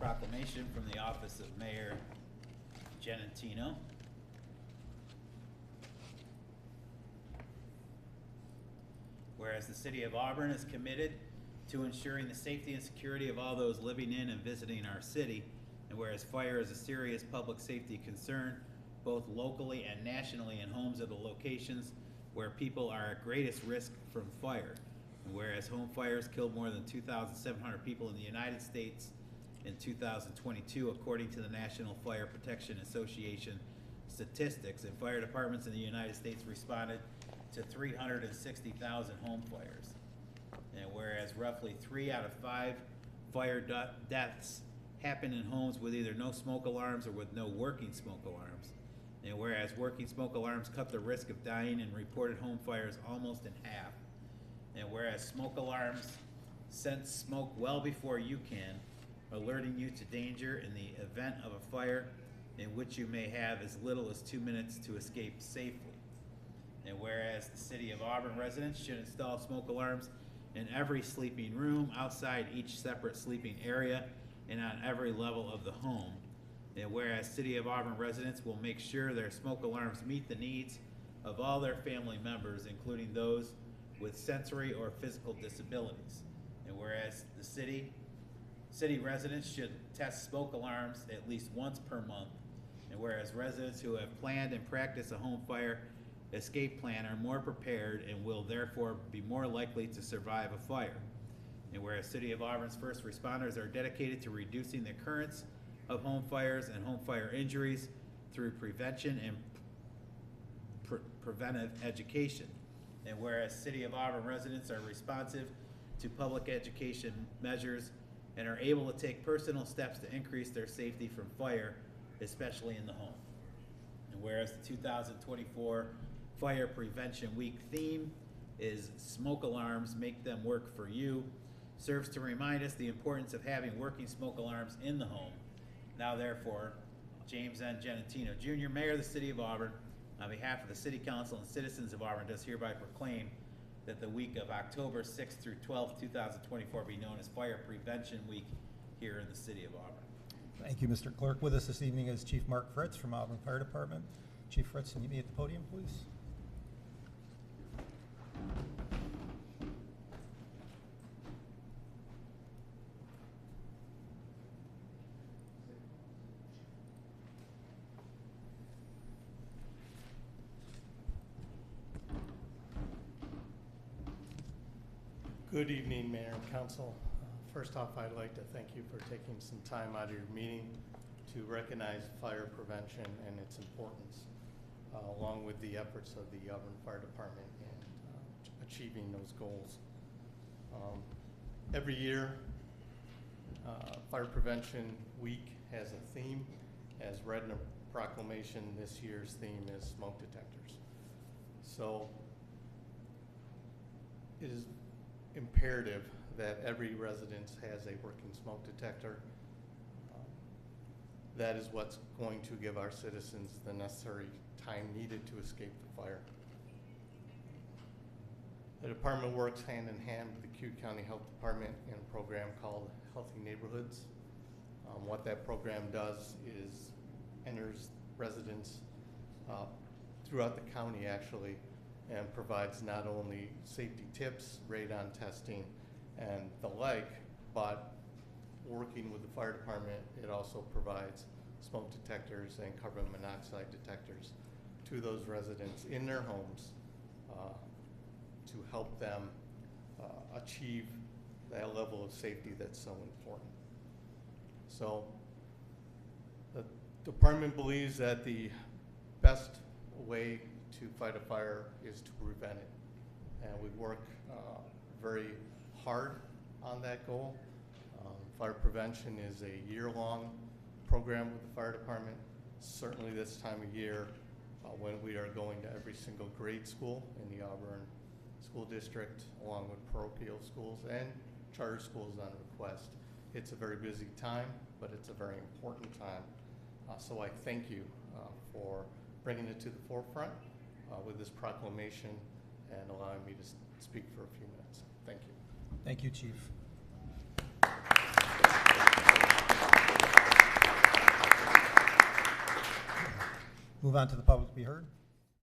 Proclamation from the office of Mayor Genentino. Whereas the city of Auburn is committed to ensuring the safety and security of all those living in and visiting our city, and whereas fire is a serious public safety concern, both locally and nationally in homes at the locations where people are at greatest risk from fire, and whereas home fires killed more than 2,700 people in the United States in 2022, according to the National Fire Protection Association statistics, and fire departments in the United States responded to 360,000 home fires. And whereas roughly 3 out of 5 fire deaths happen in homes with either no smoke alarms or with no working smoke alarms. And whereas working smoke alarms cut the risk of dying in reported home fires almost in half. And whereas smoke alarms sense smoke well before you can, alerting you to danger in the event of a fire in which you may have as little as 2 minutes to escape safely. And whereas the city of Auburn residents should install smoke alarms in every sleeping room, outside each separate sleeping area, and on every level of the home. And whereas city of Auburn residents will make sure their smoke alarms meet the needs of all their family members, including those with sensory or physical disabilities. And whereas the city residents should test smoke alarms at least once per month. And whereas residents who have planned and practiced a home fire escape plan are more prepared and will therefore be more likely to survive a fire. And whereas City of Auburn's first responders are dedicated to reducing the occurrence of home fires and home fire injuries through prevention and preventive education. And whereas City of Auburn residents are responsive to public education measures and are able to take personal steps to increase their safety from fire, especially in the home. And whereas the 2024 Fire Prevention Week theme is Smoke Alarms Make Them Work for You, serves to remind us the importance of having working smoke alarms in the home. Now therefore, James N. Genentino Jr., Mayor of the City of Auburn, on behalf of the City Council and citizens of Auburn, does hereby proclaim that the week of October 6th through 12th, 2024 be known as Fire Prevention Week here in the City of Auburn. Thank you, Mr. Clerk. With us this evening is Chief Mark Fritz from Auburn Fire Department. Chief Fritz, can you meet at the podium, please? Good evening, Mayor and Council. First off, I'd like to thank you for taking some time out of your meeting to recognize fire prevention and its importance, along with the efforts of the Auburn Fire Department in achieving those goals. Every year, Fire Prevention Week has a theme. As read in a proclamation, this year's theme is smoke detectors. So it is imperative that every residence has a working smoke detector. That is what's going to give our citizens the necessary time needed to escape the fire. The department works hand in hand with the Cuyahoga County Health Department in a program called Healthy Neighborhoods. What that program does is enters residents throughout the county actually, and provides not only safety tips, radon testing, and the like, but working with the fire department, it also provides smoke detectors and carbon monoxide detectors to those residents in their homes to help them achieve that level of safety that's so important. So the department believes that the best way to fight a fire is to prevent it. And we work very hard on that goal. Fire prevention is a year-long program with the fire department. Certainly this time of year, when we are going to every single grade school in the Auburn School District, along with parochial schools and charter schools on request. It's a very busy time, but it's a very important time. So I thank you for bringing it to the forefront with this proclamation and allowing me to speak for a few minutes. Thank you. Thank you, Chief. Move on to the public to be heard.